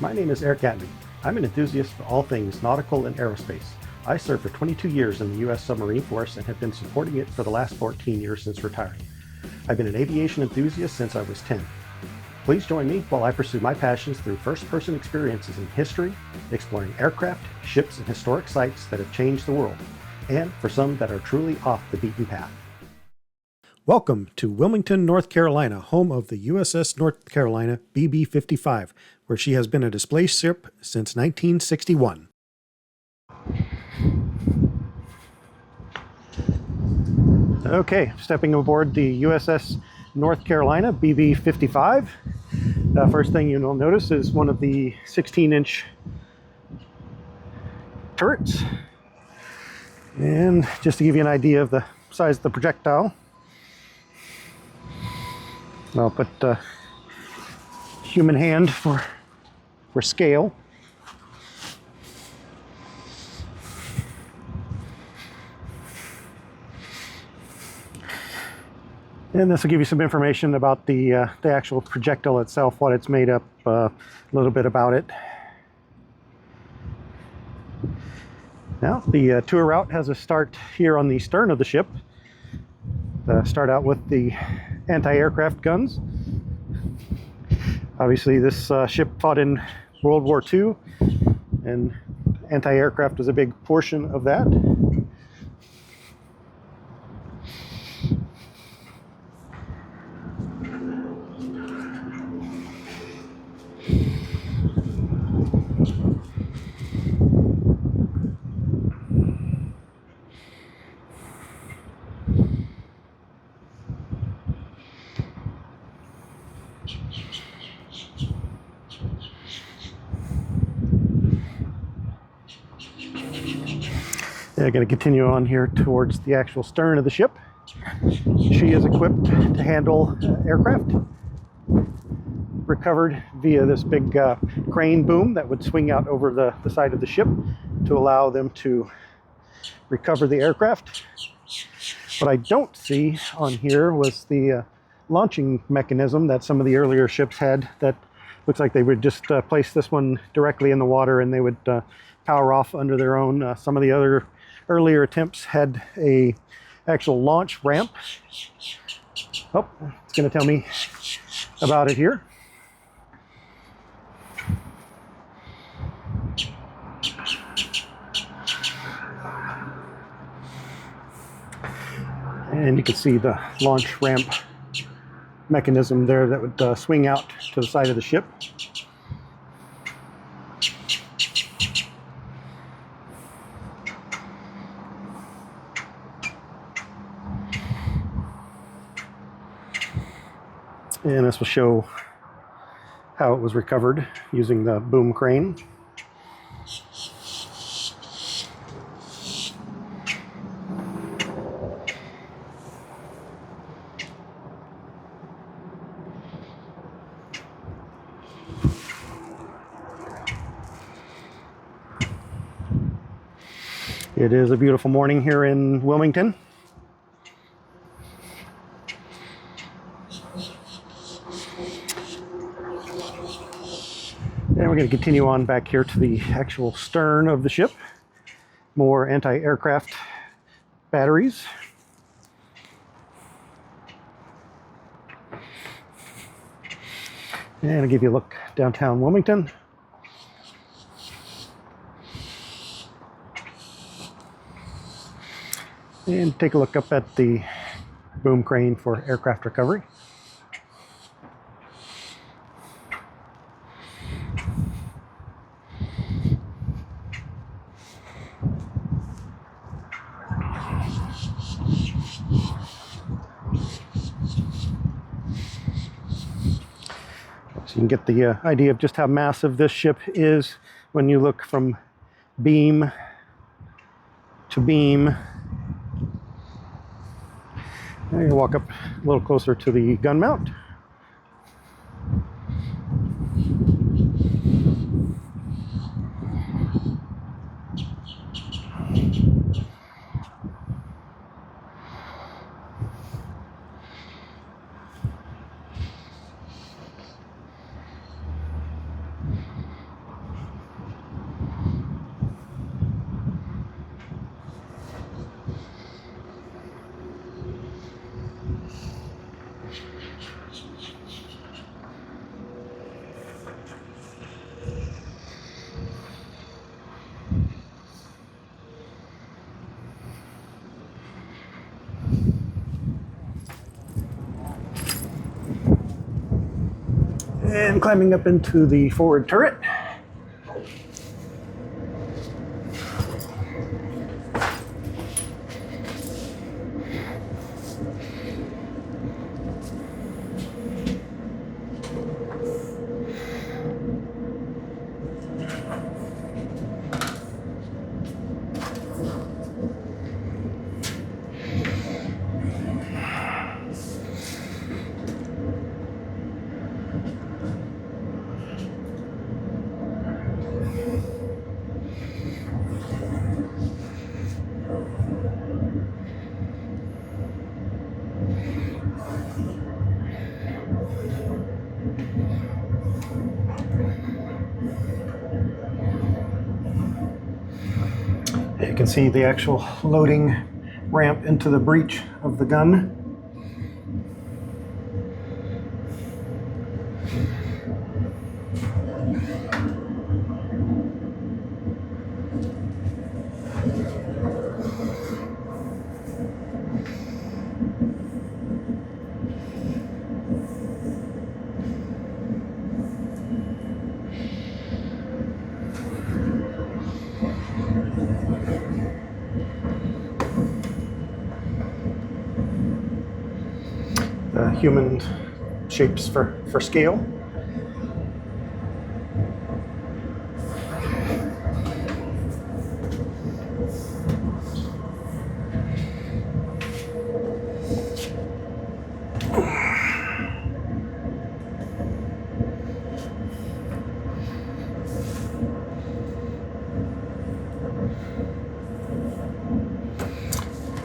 My name is Eric Gatley. I'm an enthusiast for all things nautical and aerospace. I served for 22 years in the U.S. Submarine Force and have been supporting it for the last 14 years since retiring. I've been an aviation enthusiast since I was 10. Please join me while I pursue my passions through first-person experiences in history, exploring aircraft, ships, and historic sites that have changed the world, and for some that are truly off the beaten path. Welcome to Wilmington, North Carolina, home of the USS North Carolina BB-55, where she has been a display ship since 1961. Okay, stepping aboard the USS North Carolina BB-55. First thing you'll notice is one of the 16-inch turrets. And just to give you an idea of the size of the projectile, I'll put human hand for scale. And this will give you some information about the actual projectile itself, what it's made up, a little bit about it. Now, the tour route has a start here on the stern of the ship. Start out with the anti-aircraft guns. Obviously, this ship fought in World War II, and anti-aircraft was a big portion of that. Going to continue on here towards the actual stern of the ship. She is equipped to handle aircraft, recovered via this big crane boom that would swing out over the side of the ship to allow them to recover the aircraft. What I don't see on here was the launching mechanism that some of the earlier ships had. That looks like they would just place this one directly in the water and they would power off under their own. Some of the other earlier attempts had a actual launch ramp. Oh, it's going to tell me about it here. And you can see the launch ramp mechanism there that would swing out to the side of the ship. And this will show how it was recovered using the boom crane. It is a beautiful morning here in Wilmington. And we're going to continue on back here to the actual stern of the ship. More anti-aircraft batteries. And I'll give you a look downtown Wilmington. And take a look up at the boom crane for aircraft recovery. So you can get the idea of just how massive this ship is when you look from beam to beam. Now you walk up a little closer to the gun mount. And climbing up into the forward turret. You can see the actual loading ramp into the breech of the gun. Human shapes for scale.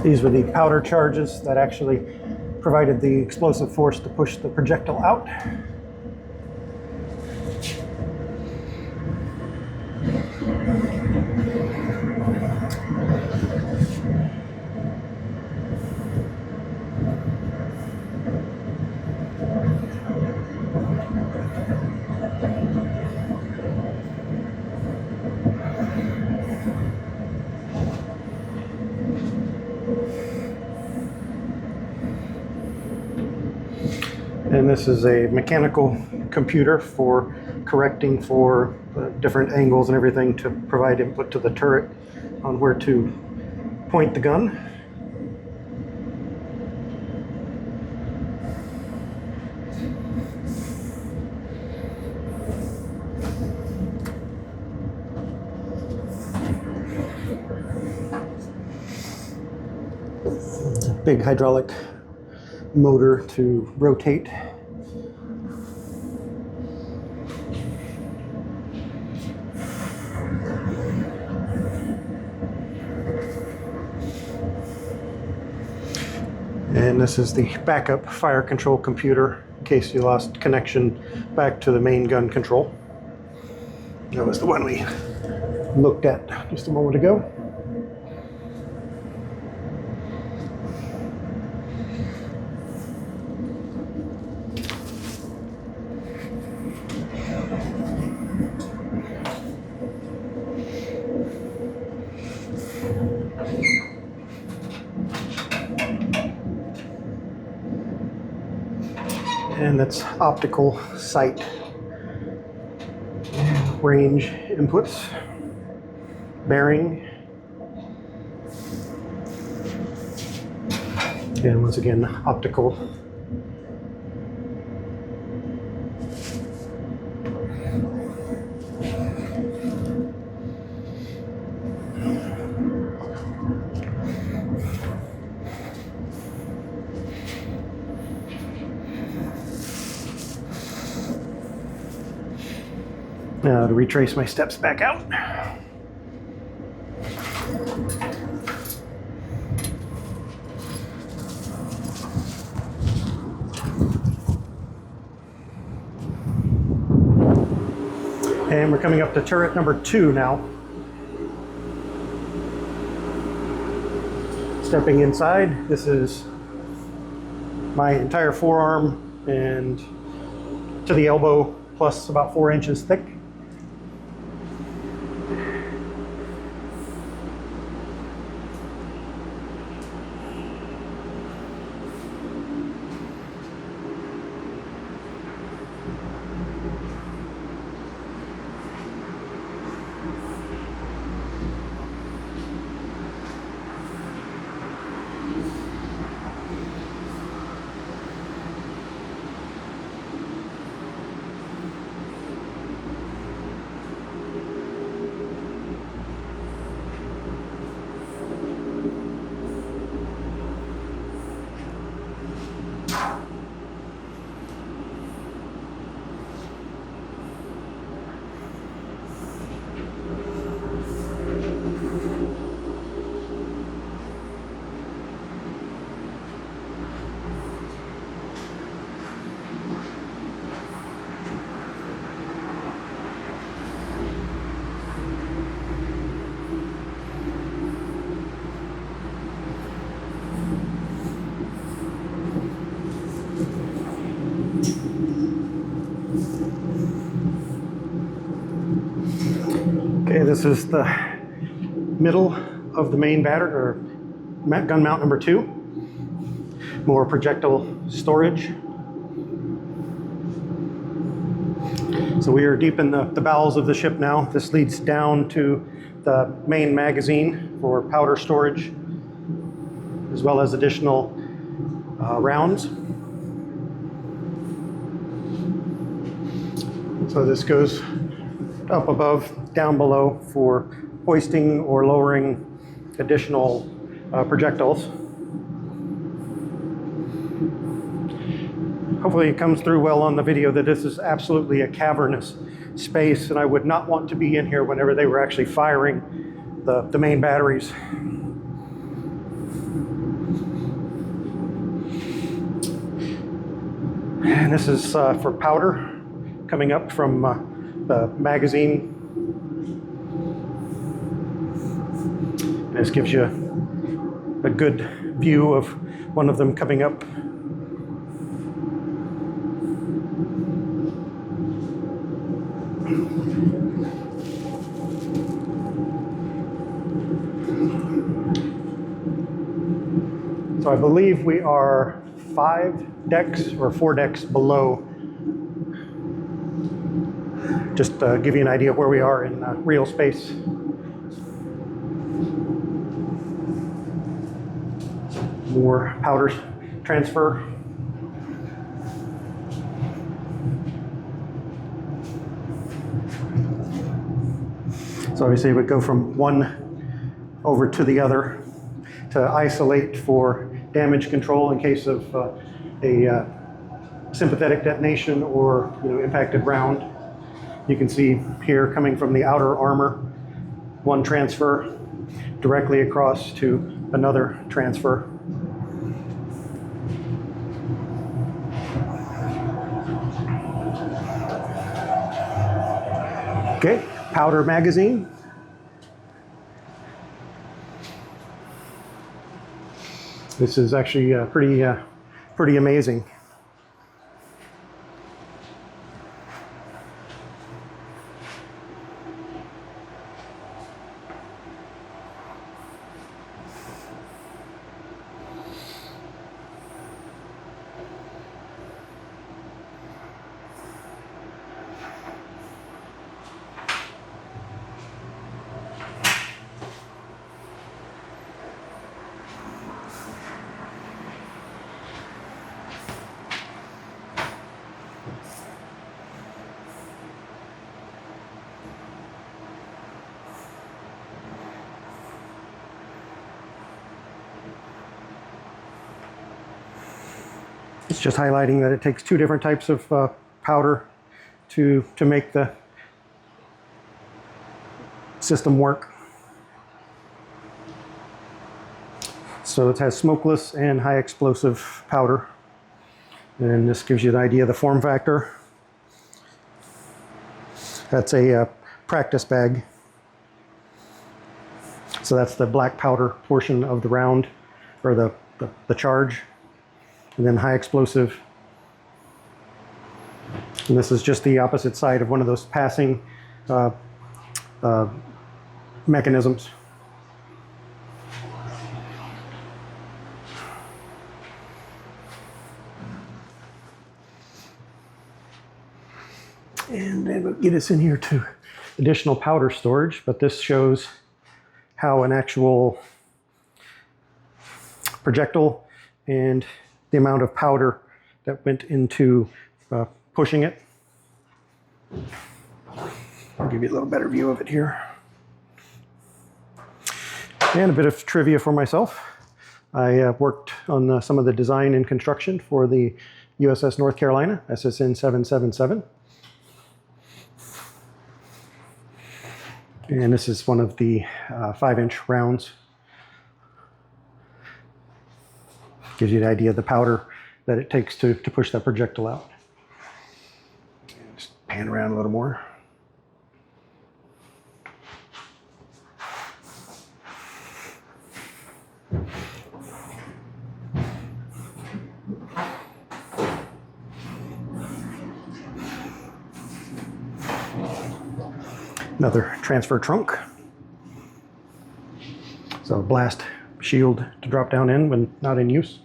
These were the powder charges that actually provided the explosive force to push the projectile out. And this is a mechanical computer for correcting for different angles and everything to provide input to the turret on where to point the gun. Big hydraulic motor to rotate. And this is the backup fire control computer in case you lost connection back to the main gun control. That was the one we looked at just a moment ago. And that's optical sight range inputs, bearing, and once again optical. Now to retrace my steps back out. And we're coming up to turret number 2 now. Stepping inside, this is my entire forearm and to the elbow plus about 4 inches thick. this is the middle of the main battery, or gun mount number 2. More projectile storage. So we are deep in the bowels of the ship now. This leads down to the main magazine for powder storage, as well as additional rounds. So this goes up above, down below for hoisting or lowering additional projectiles. Hopefully it comes through well on the video that this is absolutely a cavernous space, and I would not want to be in here whenever they were actually firing the main batteries. And this is for powder coming up from the magazine. This gives you a good view of one of them coming up. So I believe we are 5 decks or 4 decks below. Just to give you an idea of where we are in real space. More powder transfer. So obviously it would go from one over to the other to isolate for damage control in case of a sympathetic detonation or impacted round. You can see here coming from the outer armor, one transfer directly across to another transfer. Okay, powder magazine. This is actually pretty amazing. It's just highlighting that it takes 2 different types of powder to make the system work. So it has smokeless and high explosive powder. And this gives you an idea of the form factor. That's a practice bag. So that's the black powder portion of the round, or the charge. And then high explosive. And this is just the opposite side of one of those passing mechanisms. And then we'll get us in here to additional powder storage, but this shows how an actual projectile and the amount of powder that went into pushing it. I'll give you a little better view of it here. And a bit of trivia for myself. I worked on some of the design and construction for the USS North Carolina, SSN 777. And this is one of the 5-inch rounds. Gives you an idea of the powder that it takes to push that projectile out. Just pan around a little more. Another transfer trunk. So blast shield to drop down in when not in use.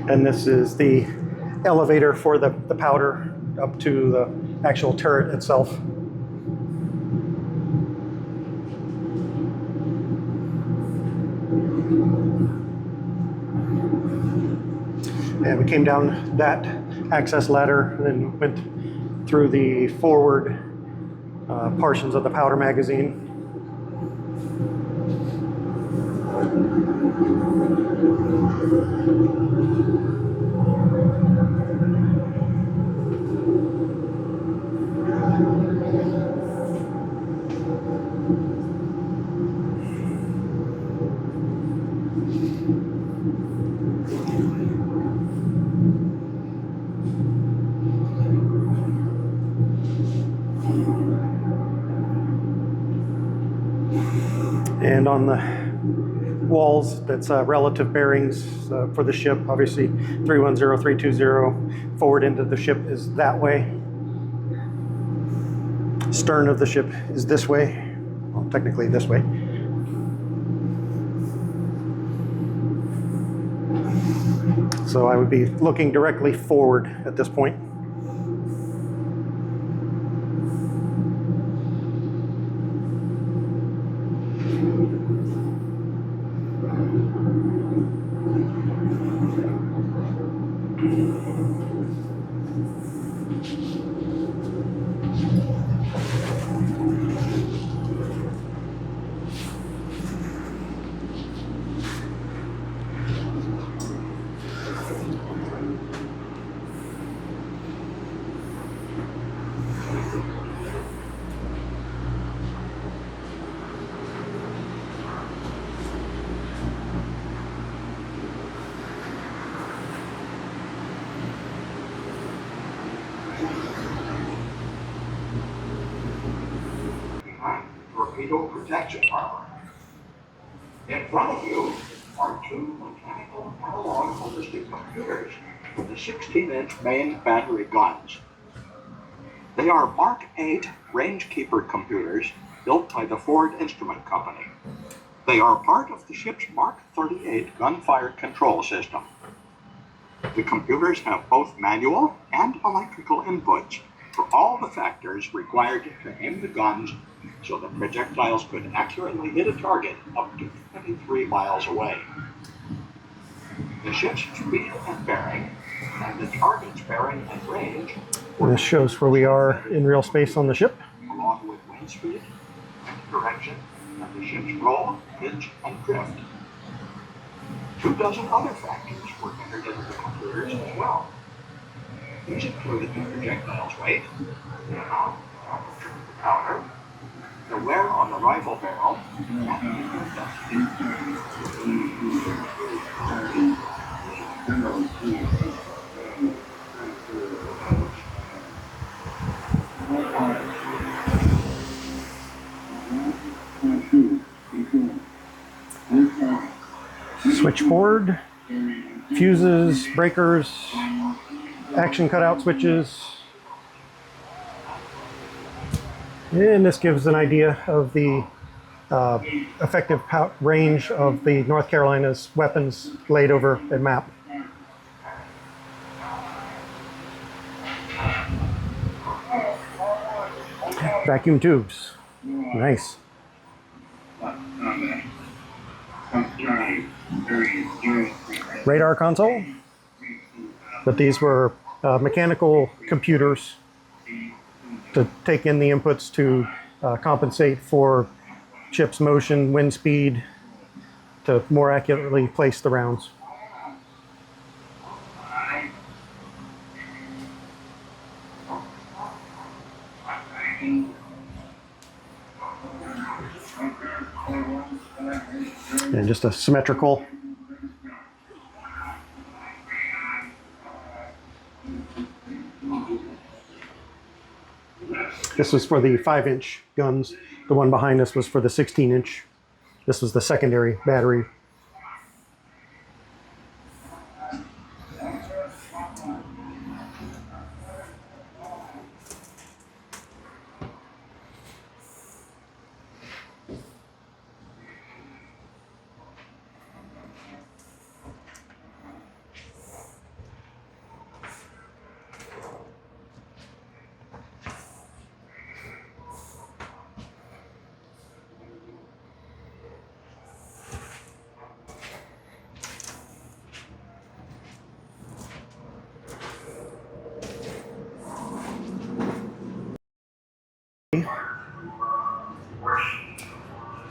And this is the elevator for the powder up to the actual turret itself. And we came down that access ladder and then went through the forward portions of the powder magazine. And on the walls, that's relative bearings for the ship. Obviously, 310, 320, forward into the ship is that way. Stern of the ship is this way. Well, technically this way. So I would be looking directly forward at this point. Torpedo protection armor. In front of you are two mechanical analog ballistic computers with the 16-inch main battery guns. They are Mark 8 Rangekeeper computers built by the Ford Instrument Company. They are part of the ship's Mark 38 gunfire control system. The computers have both manual and electrical inputs for all the factors required to aim the guns so that projectiles could accurately hit a target up to 23 miles away. The ship's speed and bearing, and the target's bearing and range. And this shows where we are in real space on the ship. Along with wind speed, wind direction, and the ship's roll, pitch, and drift. 24 other factors were entered into the computers as well. These included the projectile's weight, the amount of powder, the wear on the rifle barrel, and the intensity. Switchboard, fuses, breakers, action cutout switches. And this gives an idea of the effective range of the North Carolina's weapons laid over a map. Vacuum tubes. Nice. Radar console. But these were mechanical computers to take in the inputs to compensate for ship's motion, wind speed, to more accurately place the rounds. And just a symmetrical. This was for the 5-inch guns. The one behind us was for the 16-inch. This was the secondary battery.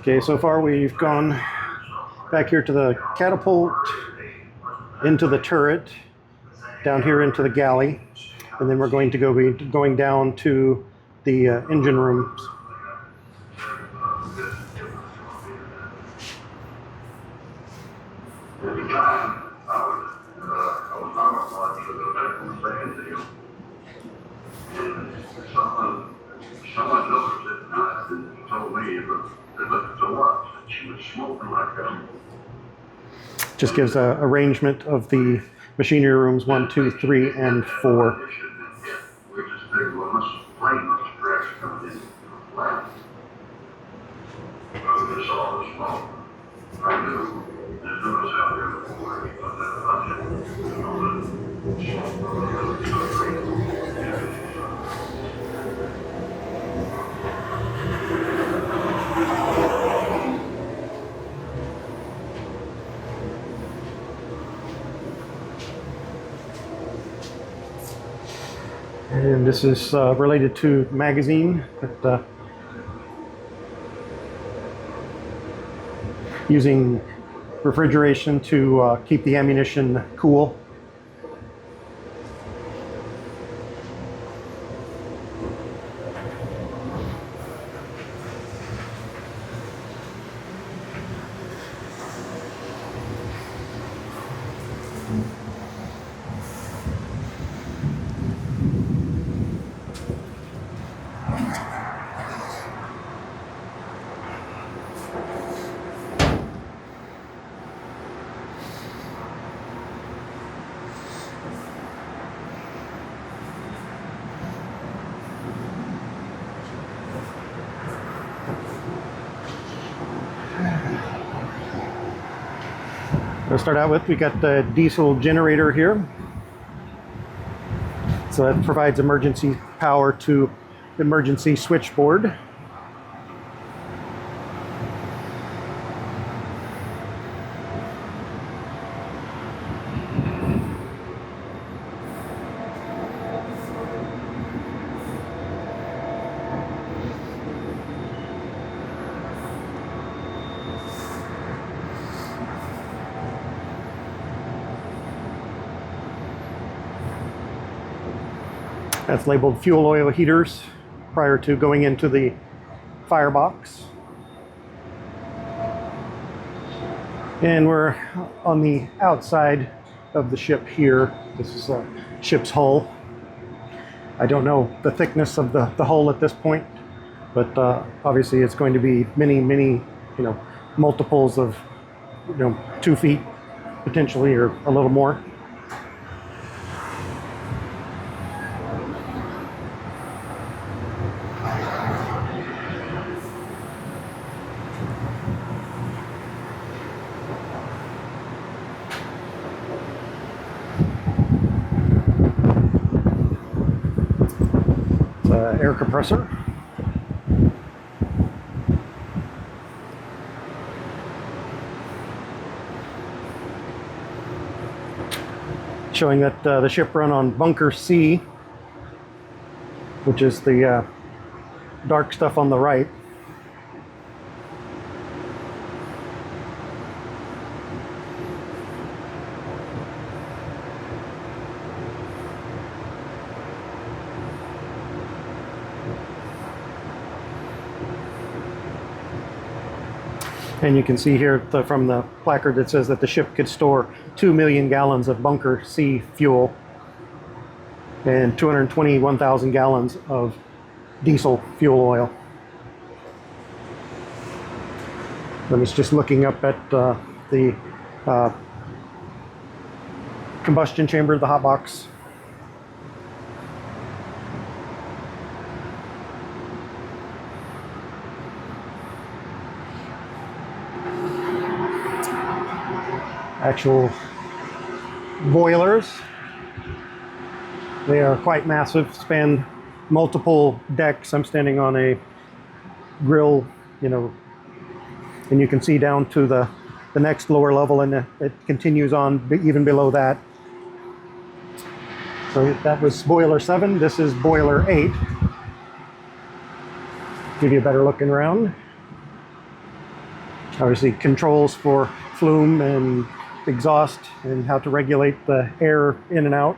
Okay, so far we've gone back here to the catapult, into the turret, down here into the galley, and then we're going to be going down to the engine rooms. Someone noticed it and told me it looked so much that she was smoking like that. Just gives a arrangement of the machinery rooms 1, 2, 3, and 4. We just figured, well, plane must have crashed coming in from the left. I just saw the smoke. I knew as soon as out there before we put that And this is related to magazine, but using refrigeration to keep the ammunition cool. To start out with, we got the diesel generator here. So that provides emergency power to the emergency switchboard. That's labeled fuel oil heaters prior to going into the firebox. And we're on the outside of the ship here. This is a ship's hull. I don't know the thickness of the hull at this point, but obviously it's going to be many, multiples of, 2 feet potentially, or a little more. Air compressor. Showing that the ship run on bunker C, which is the dark stuff on the right. And you can see here from the placard that says that the ship could store 2 million gallons of bunker C fuel and 221,000 gallons of diesel fuel oil. I was just looking up at the combustion chamber, the hot box. Actual boilers. They are quite massive, span multiple decks. I'm standing on a grill, you know, and you can see down to the next lower level, and it continues on even below that. So that was boiler 7. This is boiler 8. Give you a better looking around. Obviously controls for flume and exhaust and how to regulate the air in and out.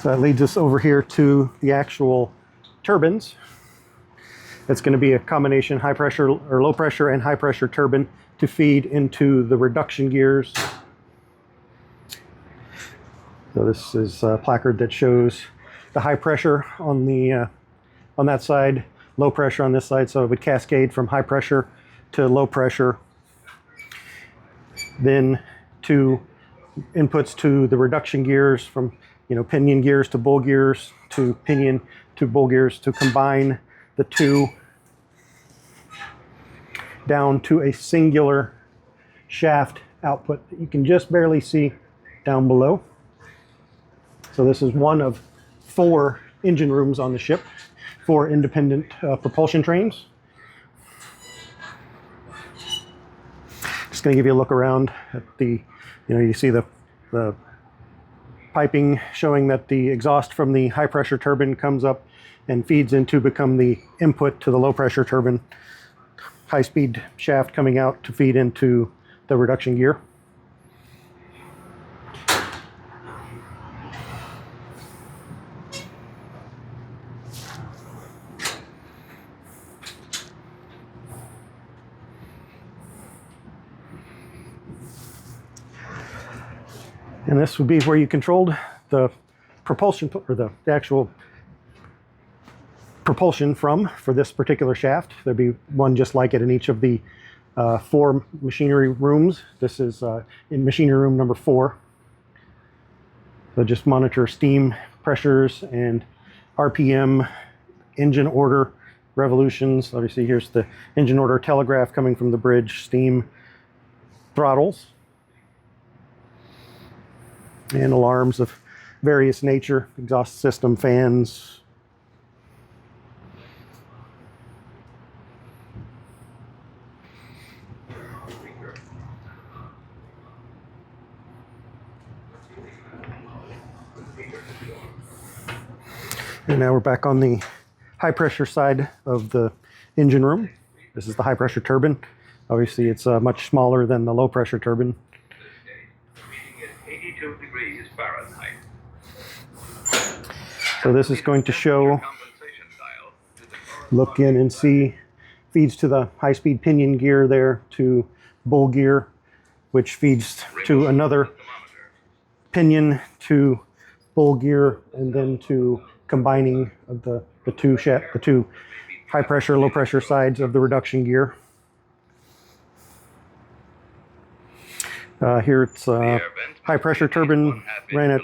So that leads us over here to the actual turbines. It's going to be a combination high pressure or low pressure and high pressure turbine to feed into the reduction gears. So this is a placard that shows the high pressure on the on that side, low pressure on this side. So it would cascade from high pressure to low pressure. Then to inputs to the reduction gears, from pinion gears to bull gears to pinion to bull gears, to combine the two down to a singular shaft output that you can just barely see down below. So this is one of 4 engine rooms on the ship, 4 independent propulsion trains. Just going to give you a look around at the, you see the piping showing that the exhaust from the high pressure turbine comes up and feeds into become the input to the low pressure turbine. High speed shaft coming out to feed into the reduction gear. And this would be where you controlled the propulsion, or the actual propulsion for this particular shaft. There'd be one just like it in each of the 4 machinery rooms. This is in machinery room number 4. So just monitor steam pressures and RPM, engine order revolutions. Obviously here's the engine order telegraph coming from the bridge, steam throttles, and alarms of various nature, exhaust system, fans. And now we're back on the high pressure side of the engine room. This is the high pressure turbine. Obviously it's much smaller than the low pressure turbine. So this is going to show, look in and see, feeds to the high-speed pinion gear there, to bull gear, which feeds to another pinion to bull gear, and then to combining of the two high pressure, low pressure sides of the reduction gear. Here it's high pressure turbine ran at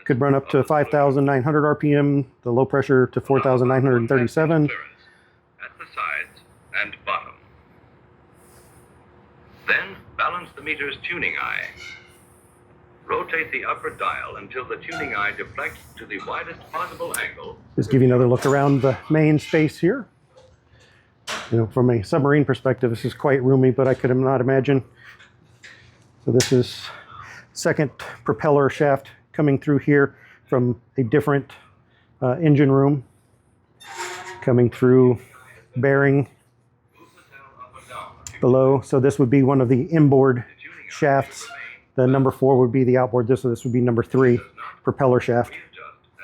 could run up to 5,900 RPM, the low pressure to 4,937. At the sides and bottom. Then balance the meter's tuning eye. Rotate the upper dial until the tuning eye deflects to the widest possible angle. Just give you another look around the main space here. From a submarine perspective, this is quite roomy, but I could not imagine. So this is second propeller shaft coming through here from a different engine room, coming through bearing below. So this would be one of the inboard shafts. The number 4 would be the outboard. This would be number 3 propeller shaft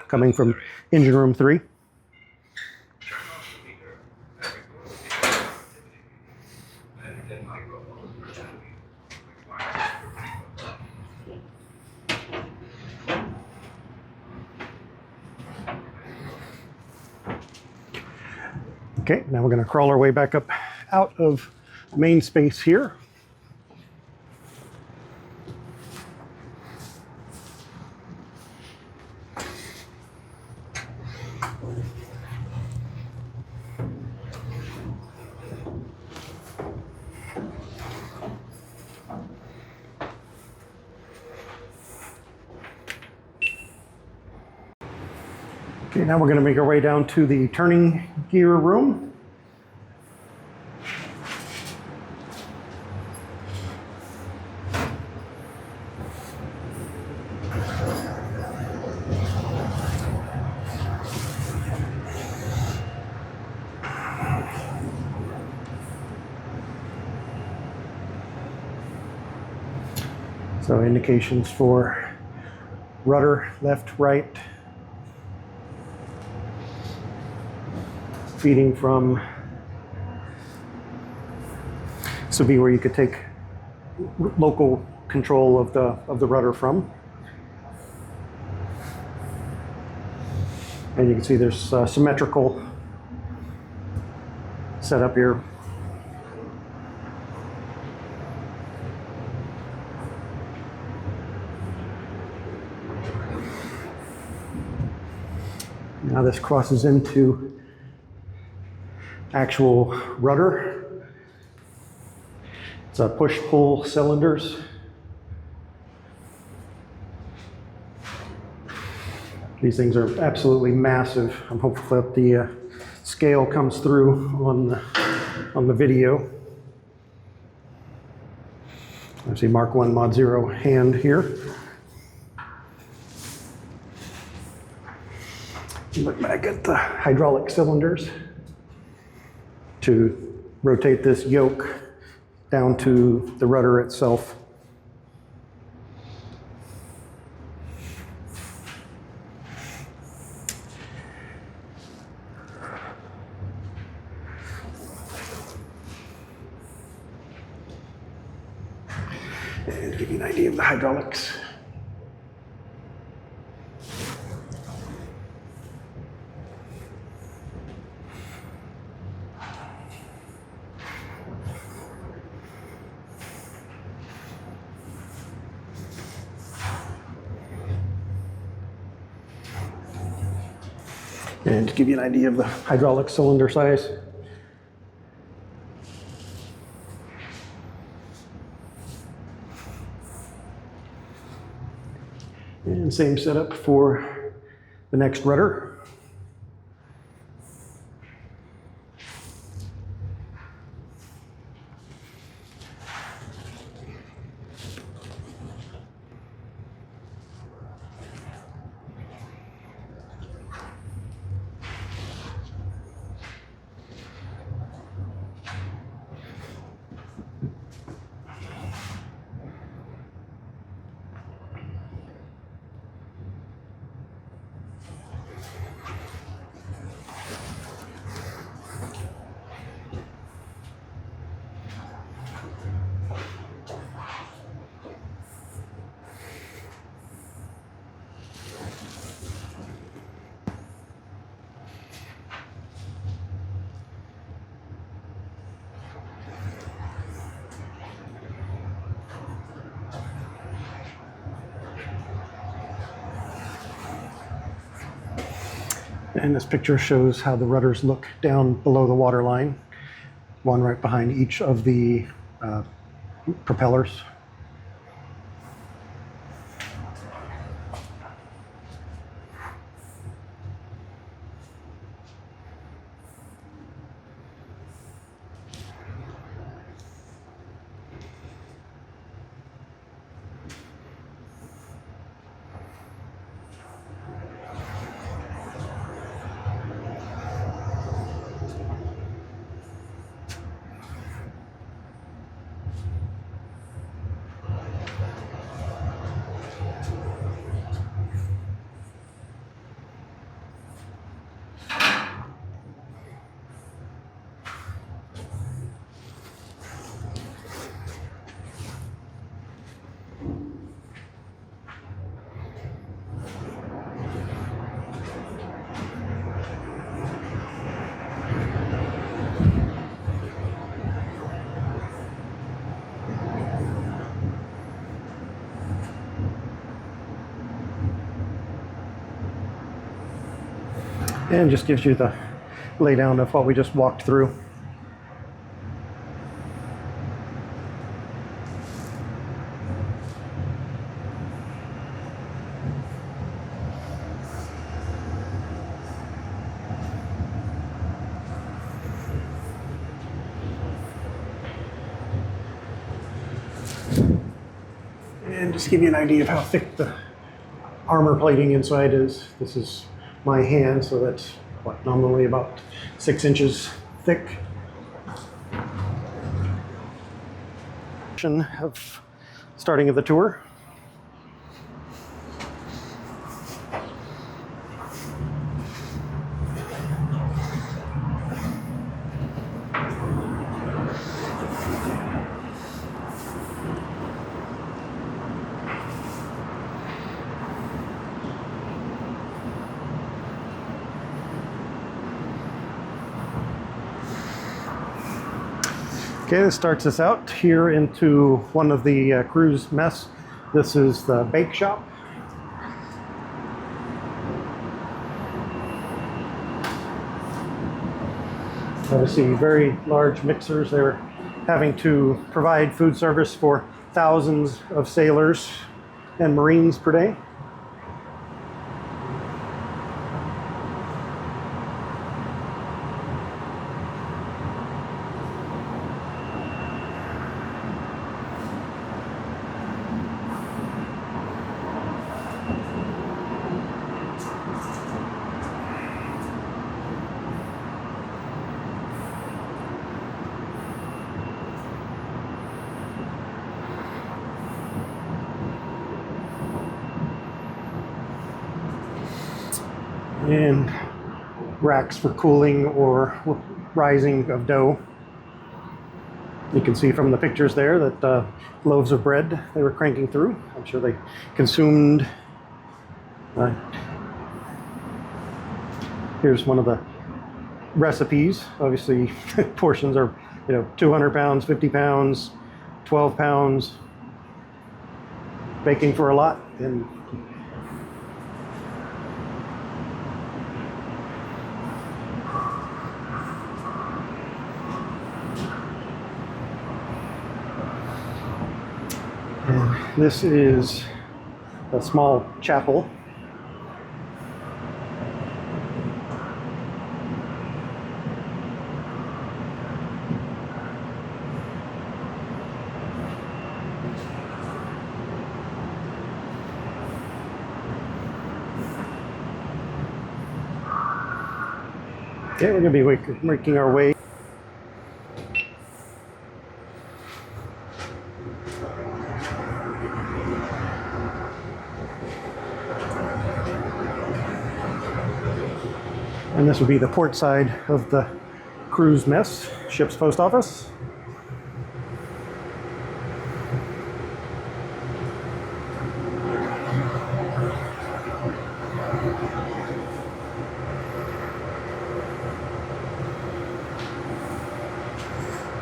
coming from engine room 3. Okay, now we're going to crawl our way back up out of the main space here. Okay, now we're going to make our way down to the turning gear room. So indications for rudder, left, right, feeding from, this would be where you could take local control of the rudder from. And you can see there's symmetrical setup here. Now this crosses into actual rudder. It's a push-pull cylinders. These things are absolutely massive. I'm hopeful that the scale comes through on the video. I see Mark 1 Mod 0 hand here. Look back at the hydraulic cylinders to rotate this yoke down to the rudder itself. And give you an idea of the hydraulics. And to give you an idea of the hydraulic cylinder size. And same setup for the next rudder. And this picture shows how the rudders look down below the water line, one right behind each of the propellers. And just gives you the laydown of what we just walked through. And just give you an idea of how thick the armor plating inside is. This is my hand, so that's what, nominally about 6 inches thick. Of starting of the tour. Okay, this starts us out here into one of the crew's mess. This is the bake shop. Obviously very large mixers. They're having to provide food service for thousands of sailors and Marines per day. And racks for cooling or rising of dough. You can see from the pictures there that loaves of bread they were cranking through. I'm sure they consumed. Here's one of the recipes. Obviously, portions are 200 pounds, 50 pounds, 12 pounds. Baking for a lot. And this is a small chapel. Okay, we're going to be making our way. And this would be the port side of the crew's mess, ship's post office.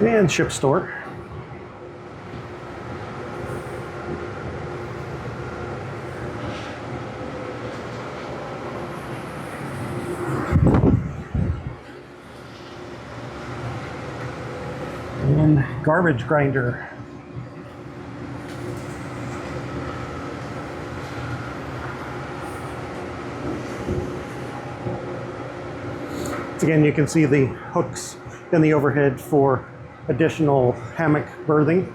And ship store. And garbage grinder. Again, you can see the hooks in the overhead for additional hammock berthing.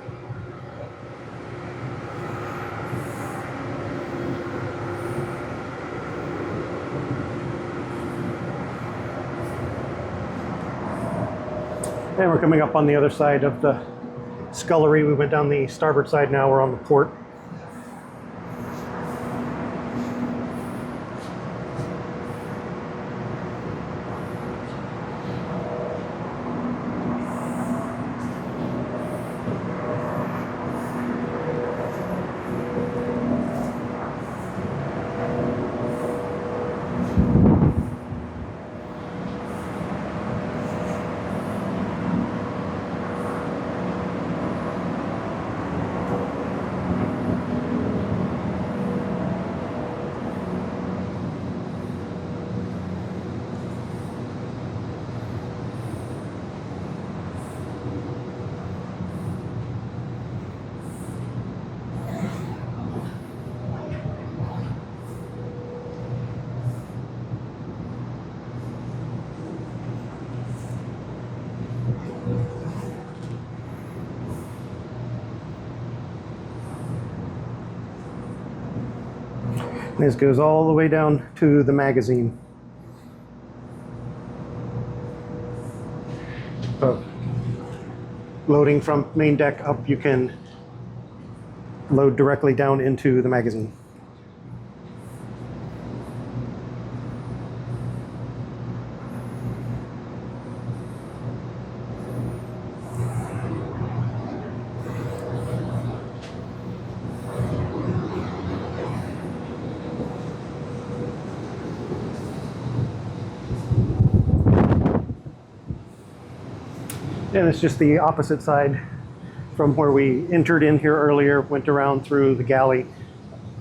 And we're coming up on the other side of the scullery. We went down the starboard side, now we're on the port. This goes all the way down to the magazine. Loading from main deck up, you can load directly down into the magazine. And it's just the opposite side from where we entered in here earlier, went around through the galley,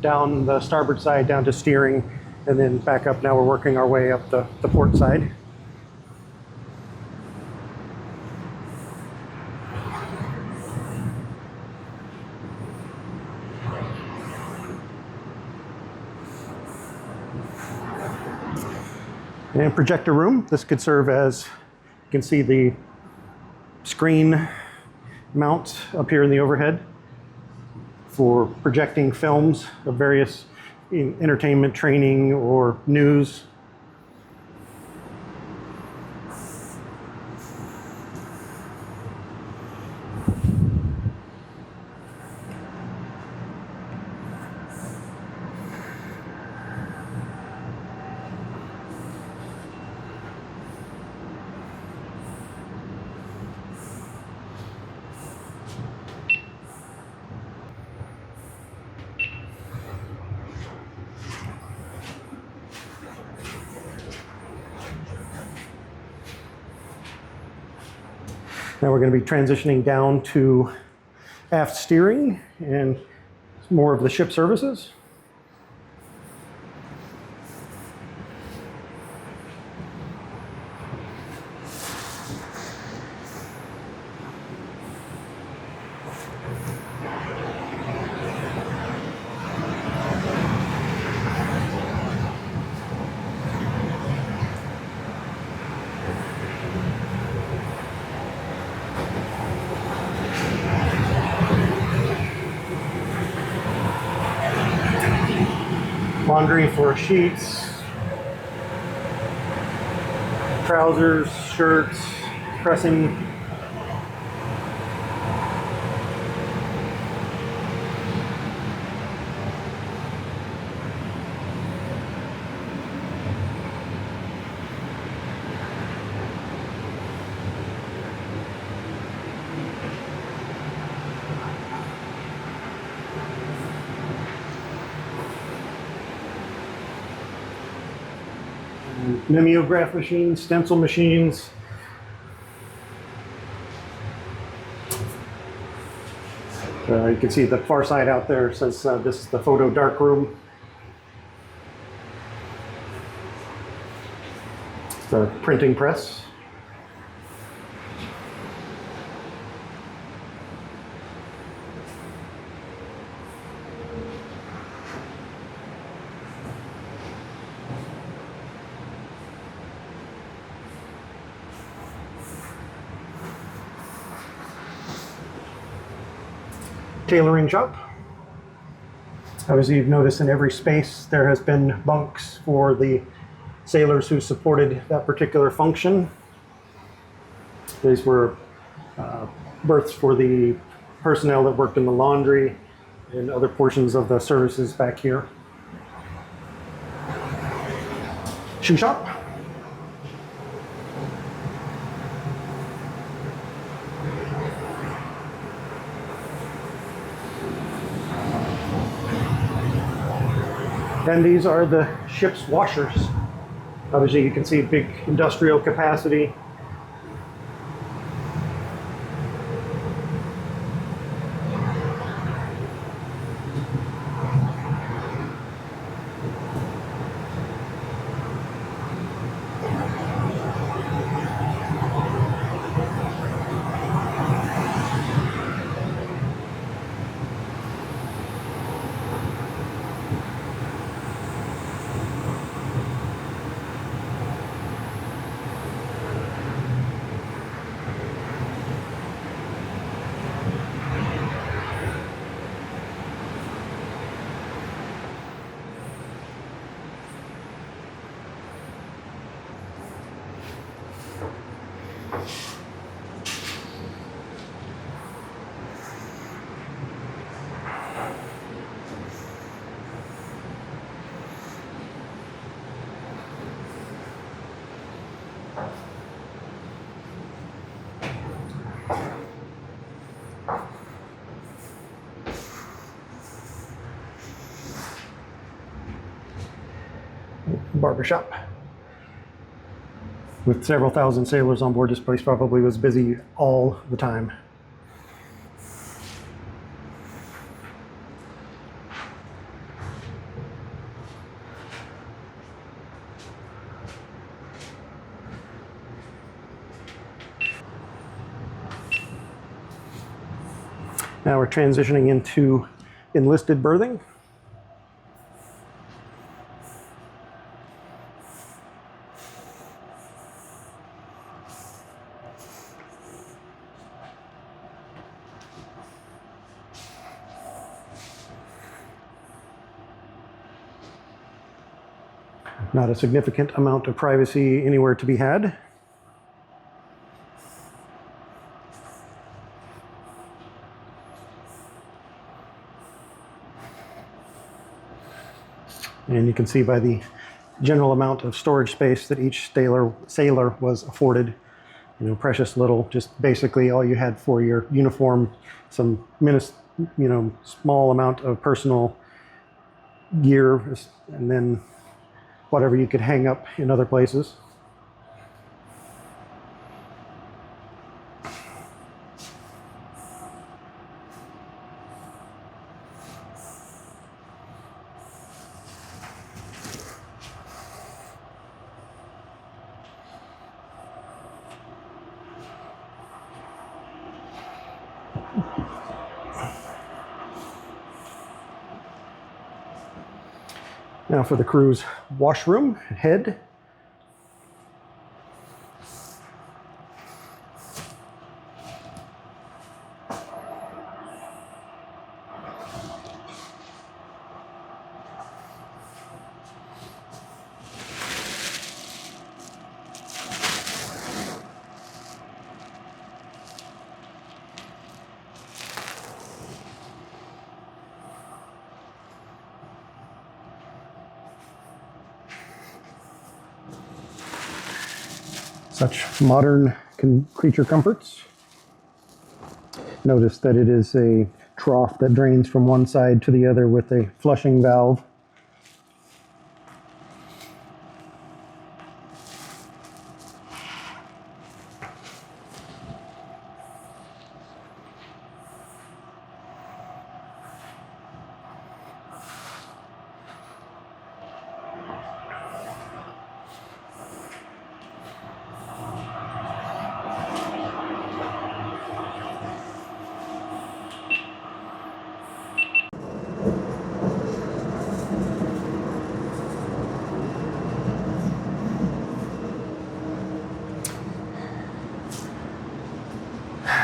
down the starboard side, down to steering, and then back up. Now we're working our way up the port side. And projector room. This could serve as, you can see the screen mount up here in the overhead for projecting films of various entertainment, training, or news. Now we're going to be transitioning down to aft steering and more of the ship services. Laundry for sheets, trousers, shirts, pressing. Mimeograph machines, stencil machines. You can see the far side out there says this is the photo dark room. The printing press. Tailoring shop. Obviously, you've noticed in every space there has been bunks for the sailors who supported that particular function. These were berths for the personnel that worked in the laundry and other portions of the services back here. Shoe shop. And these are the ship's washers. Obviously, you can see big industrial capacity. Barber Shop. With several thousand sailors on board, this place probably was busy all the time. Now we're transitioning into enlisted berthing. Not a significant amount of privacy anywhere to be had. And you can see by the general amount of storage space that each sailor was afforded, you know, precious little, just basically all you had for your uniform, some small amount of personal gear, and then whatever you could hang up in other places. Now for the crew's washroom head. Such modern creature comforts. Notice that it is a trough that drains from one side to the other with a flushing valve.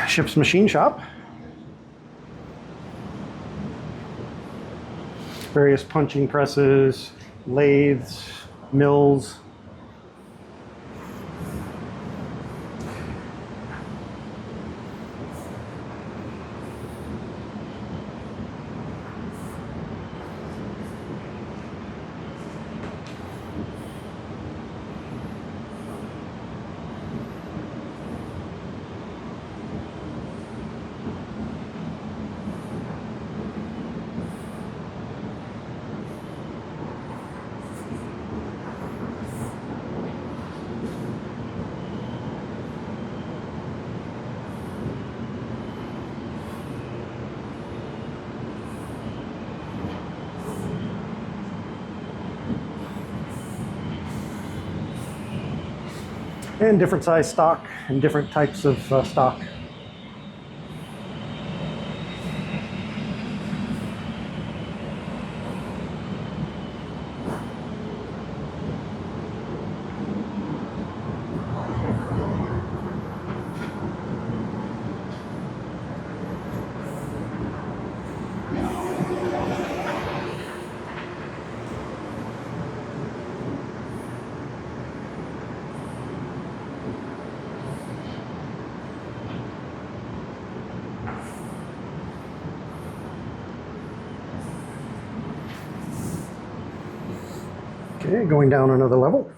Ship's machine shop. Various punching presses, lathes, mills. And different size stock and different types of stock. Okay, going down another level.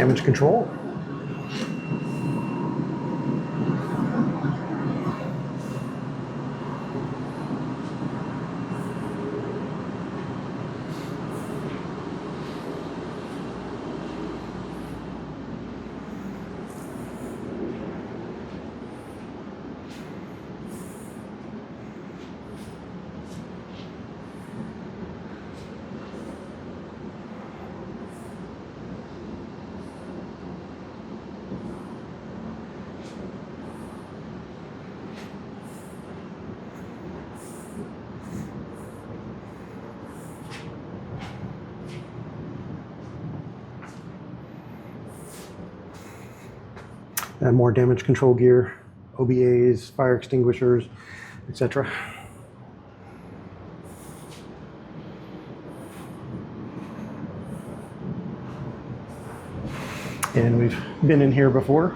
damage control. And more damage control gear, OBAs, fire extinguishers, etc. And we've been in here before.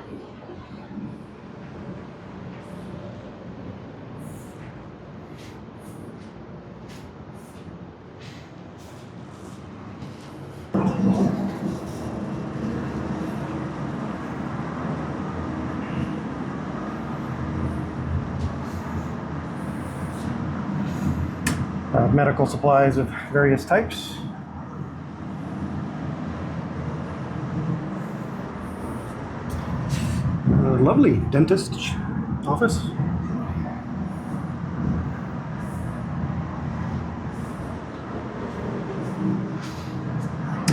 Medical supplies of various types. Lovely dentist office.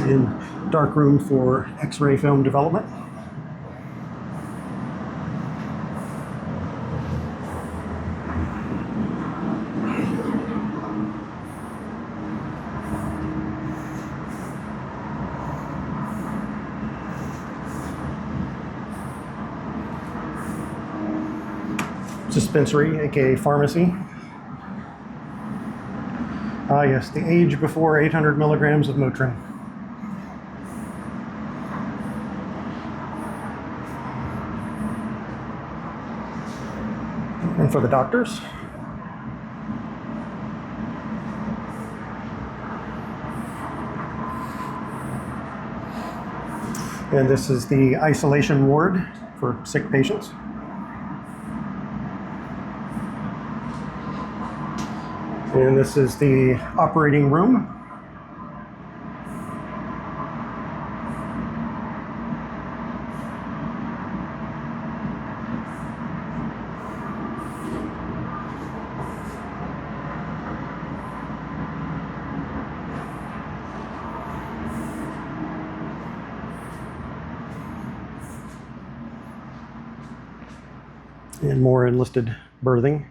And dark room for X-ray film development. Dispensary, aka pharmacy. Ah yes, the age before 800 milligrams of Motrin. And for the doctors. And this is the isolation ward for sick patients. And this is the operating room. And more enlisted berthing.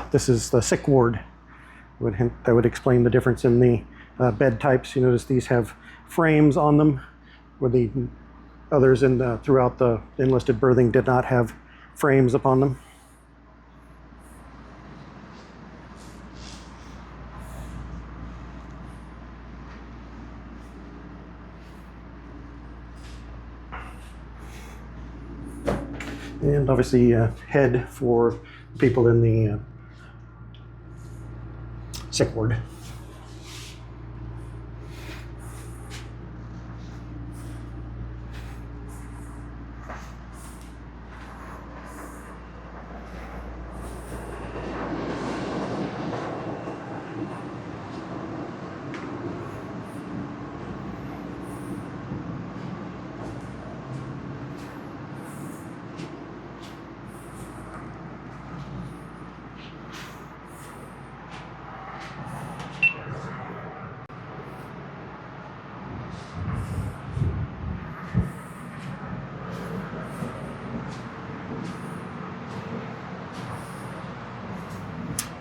This is the sick ward. That would explain the difference in the bed types. You notice these have frames on them, where the others throughout the enlisted berthing did not have frames upon them. And obviously head for people in the sick ward.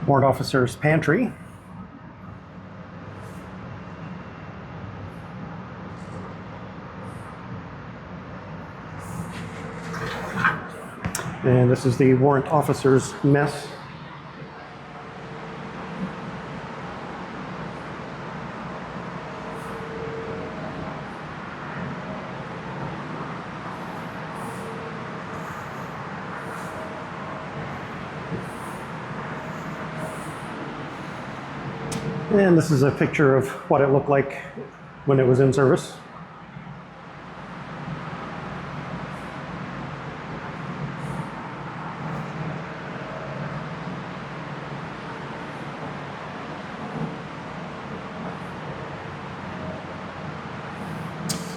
Warrant officer's pantry. And this is the warrant officer's mess. And this is a picture of what it looked like when it was in service.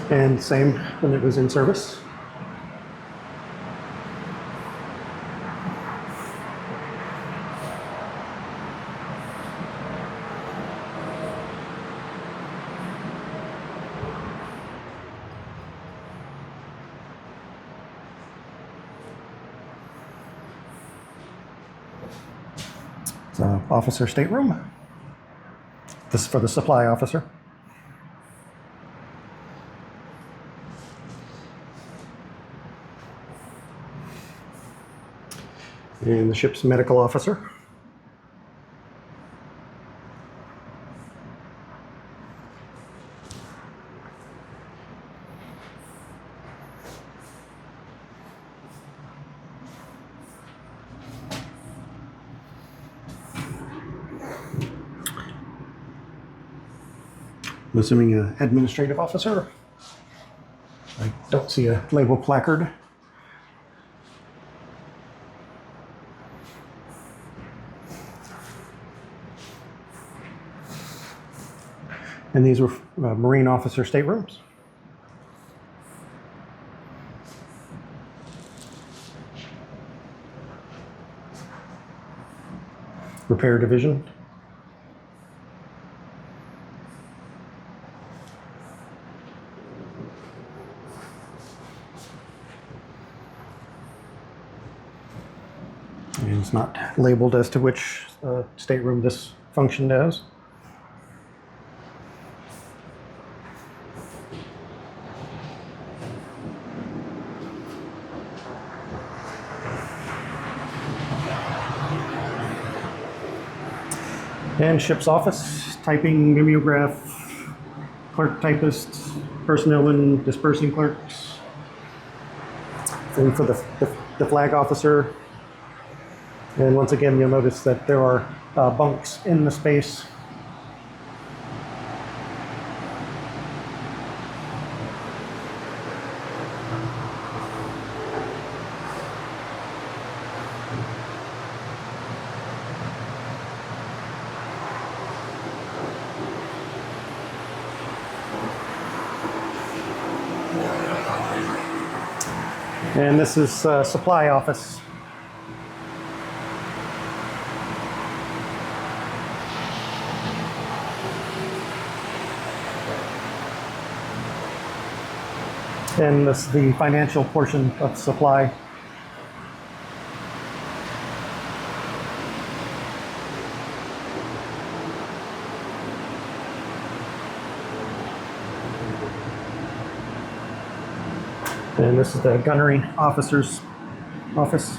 And same when it was in service. It's an officer stateroom. This is for the supply officer. And the ship's medical officer. I'm assuming an administrative officer. I don't see a label placard. And these were Marine officer staterooms. Repair division. And it's not labeled as to which stateroom this functioned as. And ship's office, typing, mimeograph, clerk typists, personnel and dispersing clerks. And for the flag officer. And once again, you'll notice that there are bunks in the space. And this is supply office. And this is the financial portion of supply. And this is the gunnery officer's office.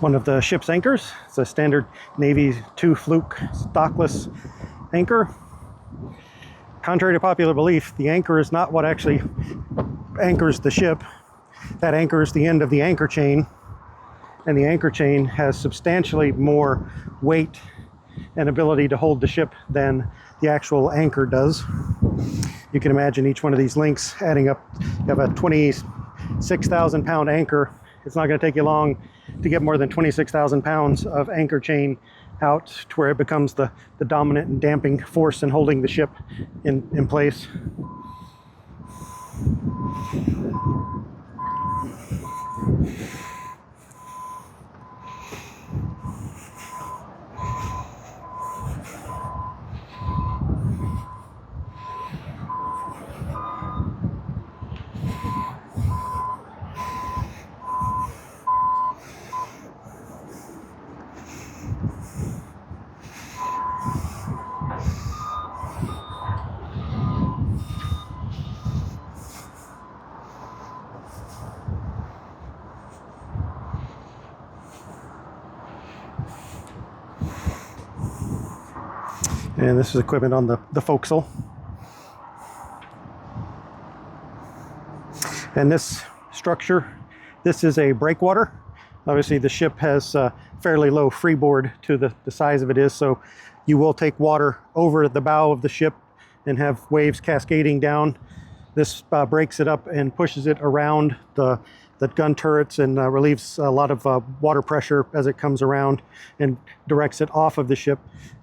one of the ship's anchors. It's a standard Navy 2 fluke stockless anchor. Contrary to popular belief, the anchor is not what actually anchors the ship. That anchors the end of the anchor chain, and the anchor chain has substantially more weight and ability to hold the ship than the actual anchor does. You can imagine each one of these links adding up. You have a 26,000 pound anchor. It's not going to take you long to get more than 26,000 pounds of anchor chain out to where it becomes the dominant and damping force in holding the ship in place. And this is equipment on the forecastle. And this structure, this is a breakwater. Obviously the ship has fairly low freeboard to the size of it is, so you will take water over the bow of the ship and have waves cascading down. This breaks it up and pushes it around the gun turrets and relieves a lot of water pressure as it comes around and directs it off of the ship.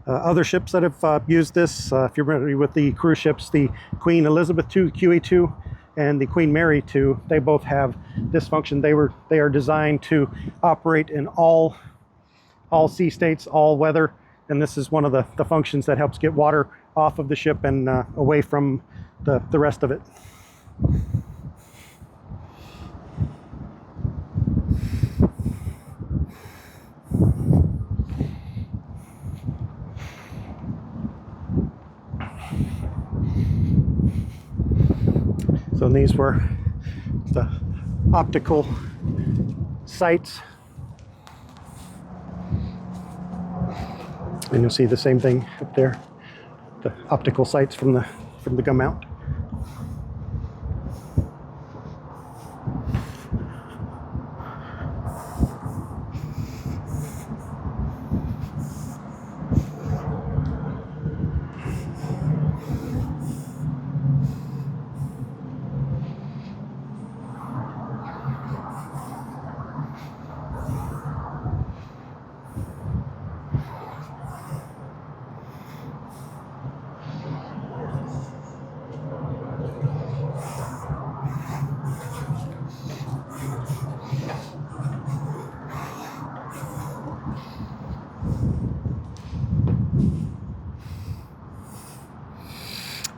Other ships that have used this, if you're familiar with the cruise ships, the Queen Elizabeth II, QE2, and the Queen Mary II, they both have this function. They are designed to operate in all sea states, all weather, and this is one of the functions that helps get water off of the ship and away from the rest of it. So these were the optical sights. And you'll see the same thing up there, the optical sights from the gun mount.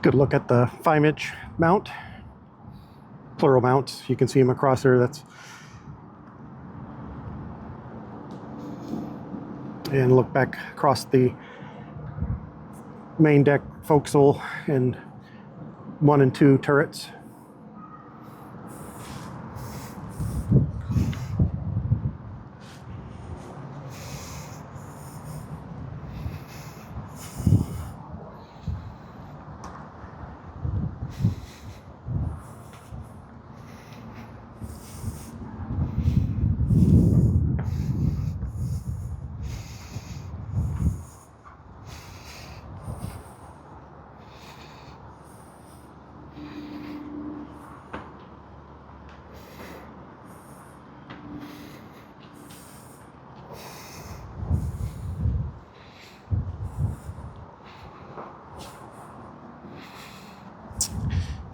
Good look at the 5-inch mount, plural mounts. You can see them across there. And look back across the main deck forecastle and 1 and 2 turrets.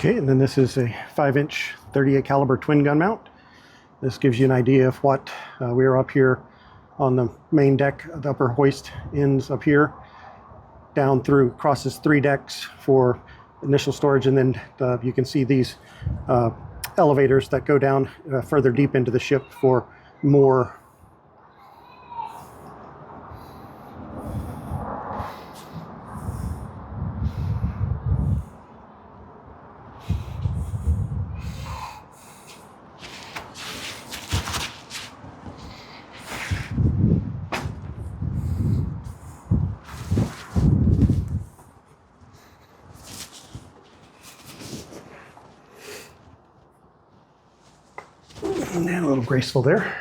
Okay, and then this is a 5-inch 38 caliber twin gun mount. This gives you an idea of what we are up here on the main deck. The upper hoist ends up here, down through, crosses 3 decks for initial storage, and then you can see these elevators that go down further deep into the ship for more. And a little graceful there.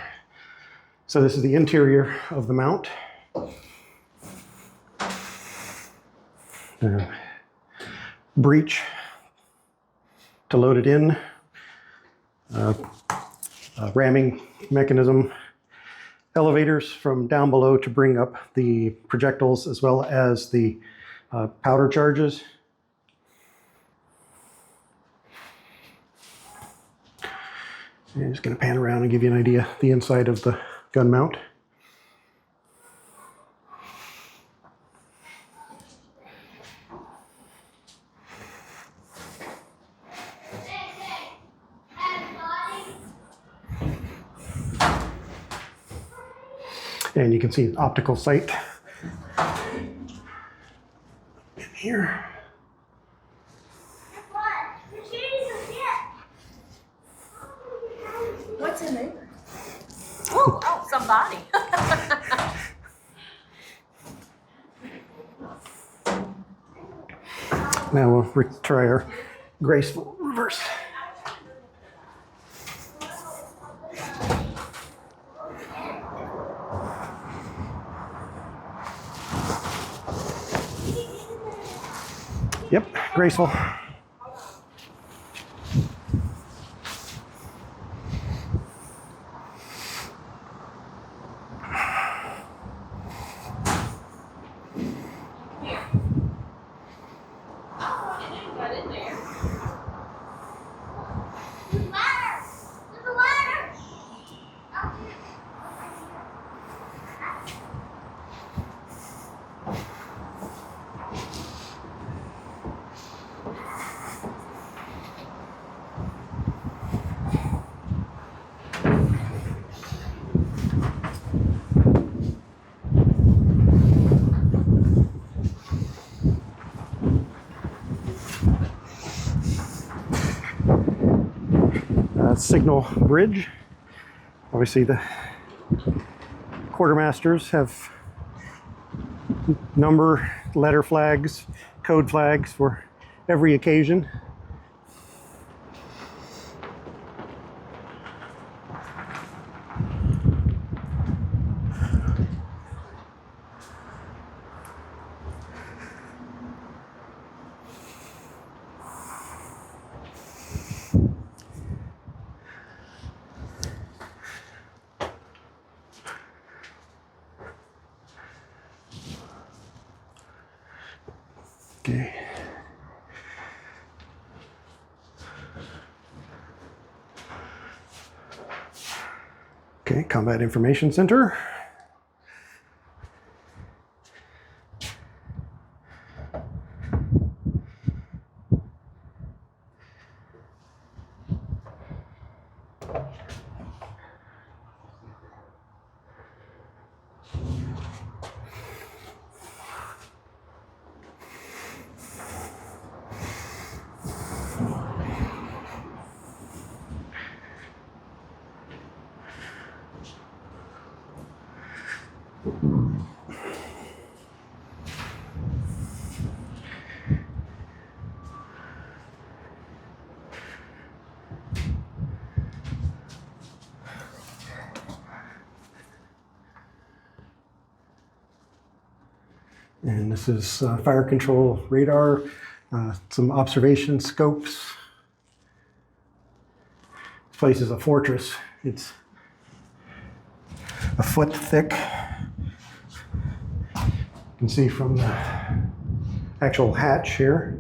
So this is the interior of the mount. Breech to load it in. Ramming mechanism. Elevators from down below to bring up the projectiles as well as the powder charges. I'm just going to pan around and give you an idea of the inside of the gun mount. And you can see the optical sight in here. What's in there? Oh, somebody. Now we'll try our graceful reverse. Yep, graceful. Signal bridge. Obviously the quartermasters have number, letter flags, code flags for every occasion. Okay. Okay, Combat Information Center. And this is fire control radar, some observation scopes. This place is a fortress. It's a foot thick. You can see from the actual hatch here.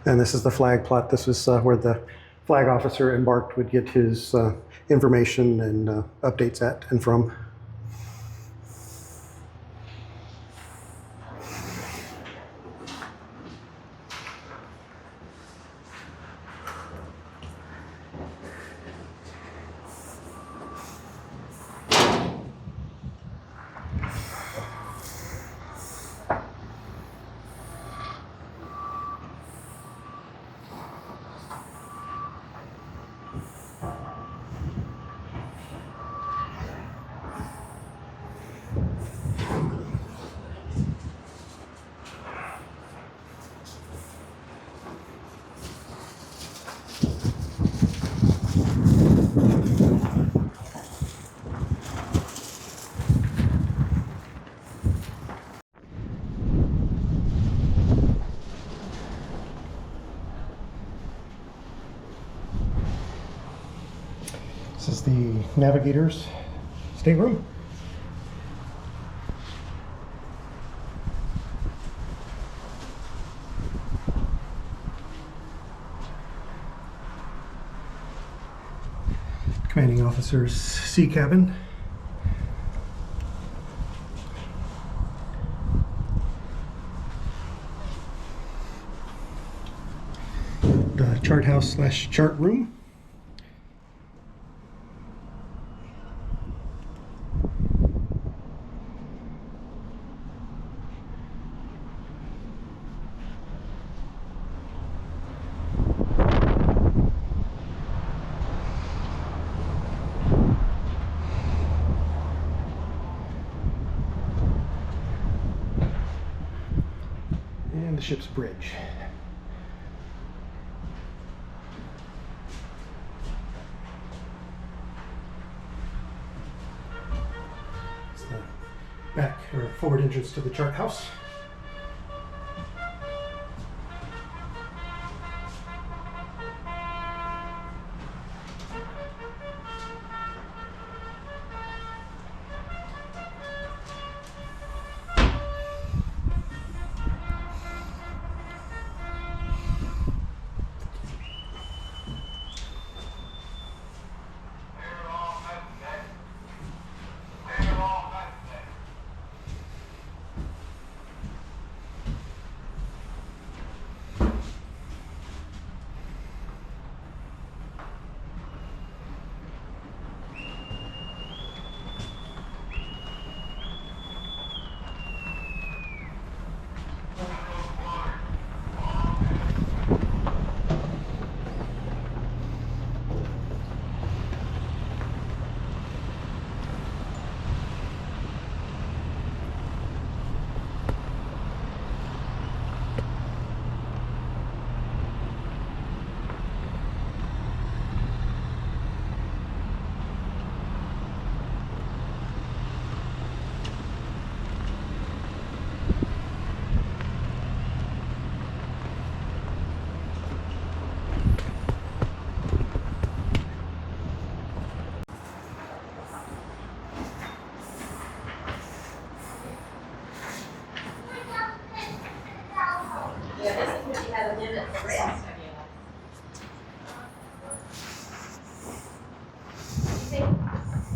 And this is the flag plot. This is where the flag officer embarked would get his information and updates at and from. This is the Navigator's stateroom. Commanding officer's sea cabin. The chart house / chart room. And the ship's bridge. It's the back or forward entrance to the chart house.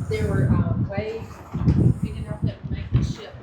There were waves big enough that would make the ship.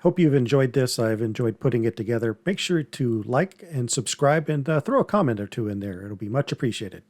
Hope you've enjoyed this. I've enjoyed putting it together. Make sure to like and subscribe and throw a comment or two in there. It'll be much appreciated.